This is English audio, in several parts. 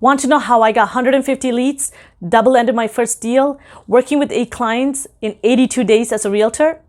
Want to know how I got 150 leads, double-ended my first deal, working with 8 clients in 82 days as a realtor?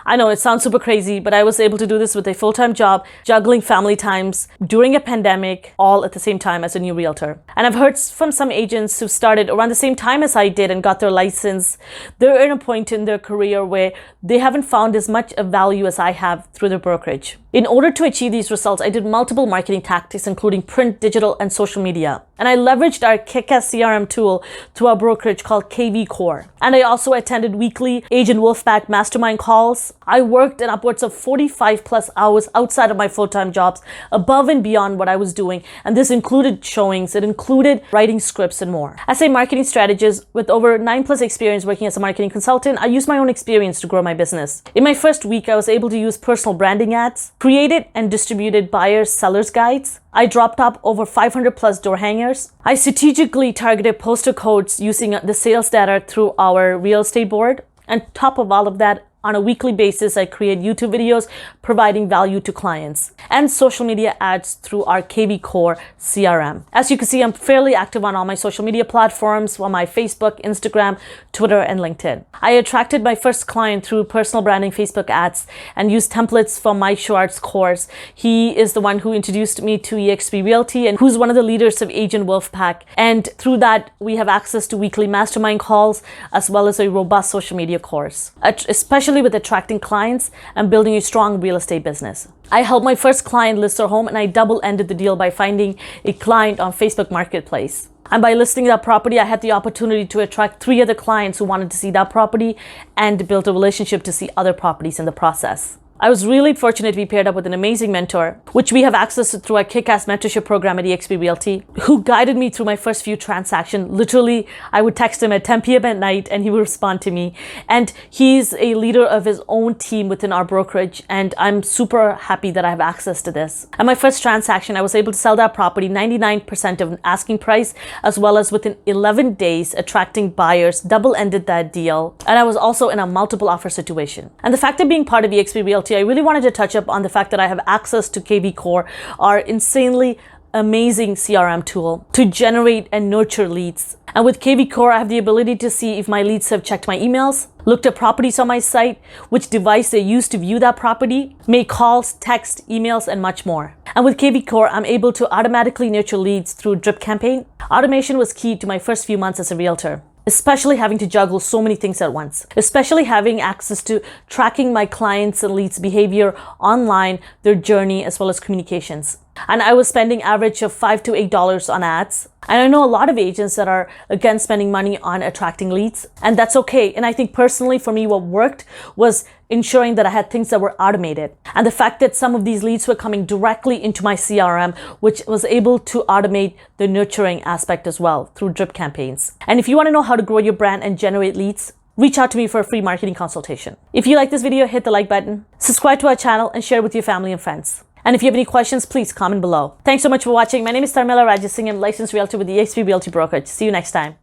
I know it sounds super crazy, but I was able to do this with a full-time job, juggling family times during a pandemic, all at the same time as a new realtor. And I've heard from some agents who started around the same time as I did and got their license. They're at a point in their career where they haven't found as much of value as I have through their brokerage. In order to achieve these results, I did multiple marketing tactics, including print, digital, and social media. And I leveraged our kick-ass CRM tool through our brokerage called KV Core. And I also attended weekly Agent Wolfpack mastermind calls. I worked in upwards of 45 plus hours outside of my full-time jobs, above and beyond what I was doing. And this included showings, it included writing scripts and more. As a marketing strategist with over 9+ experience working as a marketing consultant, I used my own experience to grow my business. In my first week, I was able to use personal branding ads, created and distributed buyers, sellers guides. I dropped up over 500+ door hangers. I strategically targeted postal codes using the sales data through our real estate board. And top of all of that, on a weekly basis, I create YouTube videos providing value to clients and social media ads through our KV Core CRM. As you can see, I'm fairly active on all my social media platforms, on my Facebook, Instagram, Twitter, and LinkedIn. I attracted my first client through personal branding Facebook ads and used templates from Mike Schwartz's course. He is the one who introduced me to eXp Realty and who's one of the leaders of Agent Wolfpack. And through that, we have access to weekly mastermind calls as well as a robust social media course, especially with attracting clients and building a strong real estate business. I helped my first client list their home and I double-ended the deal by finding a client on Facebook Marketplace. And by listing that property, I had the opportunity to attract 3 other clients who wanted to see that property and build a relationship to see other properties in the process. I was really fortunate to be paired up with an amazing mentor, which we have access to through our kick-ass mentorship program at eXp Realty, who guided me through my first few transactions. Literally, I would text him at 10 p.m. at night and he would respond to me. And he's a leader of his own team within our brokerage. And I'm super happy that I have access to this. At my first transaction, I was able to sell that property 99% of an asking price, as well as within 11 days, attracting buyers, double-ended that deal. And I was also in a multiple offer situation. And the fact of being part of eXp Realty, I really wanted to touch up on the fact that I have access to KV Core, our insanely amazing CRM tool to generate and nurture leads. And with KV Core, I have the ability to see if my leads have checked my emails, looked at properties on my site, which device they used to view that property, made calls, text, emails, and much more. And with KV Core, I'm able to automatically nurture leads through drip campaign. Automation was key to my first few months as a realtor, especially having to juggle so many things at once, especially having access to tracking my clients' and leads' behavior online, their journey, as well as communications. And I was spending average of $5 to $8 on ads. And I know a lot of agents that are against spending money on attracting leads, and that's okay. And I think personally for me, what worked was ensuring that I had things that were automated. And the fact that some of these leads were coming directly into my CRM, which was able to automate the nurturing aspect as well through drip campaigns. And if you want to know how to grow your brand and generate leads, reach out to me for a free marketing consultation. If you like this video, hit the like button, subscribe to our channel, and share it with your family and friends. And if you have any questions, please comment below. Thanks so much for watching. My name is Tharmila Rajasingam, licensed realtor with the eXp Realty Brokerage. See you next time.